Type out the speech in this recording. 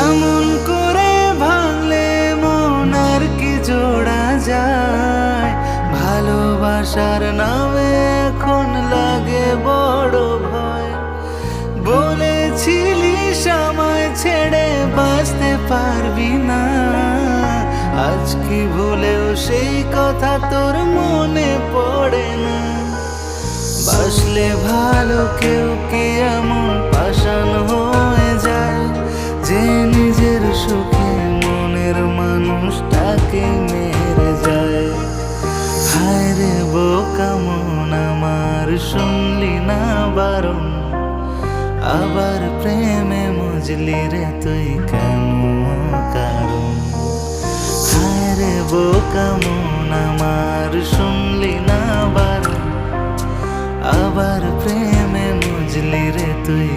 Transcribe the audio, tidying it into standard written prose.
এমন করে ভাঙলে মন আর কি জোড়া যায়। ভালোবাসার নামে এখন লাগে বড় ভয়। বলেছিলিস আমায় ছেড়ে বাঁচতে পারবি না, আজ কি ভুলেও সেই কথা তোর মনে পড়ে না। বাসলে ভালো কেউ কি এমন পাষাণ হয়ে যায়, যে নিজের সুখে মনের মানুষটাকে মেরে যায়। হায় রে বোকা মন আমার, শুনলি না বারণ, আবার প্রেমে মজলি রে তুই কেন কারণ। হায় রে বোকা মন আমার, শুনলি না বারণ, আবার প্রেমে মজলি রে তুই।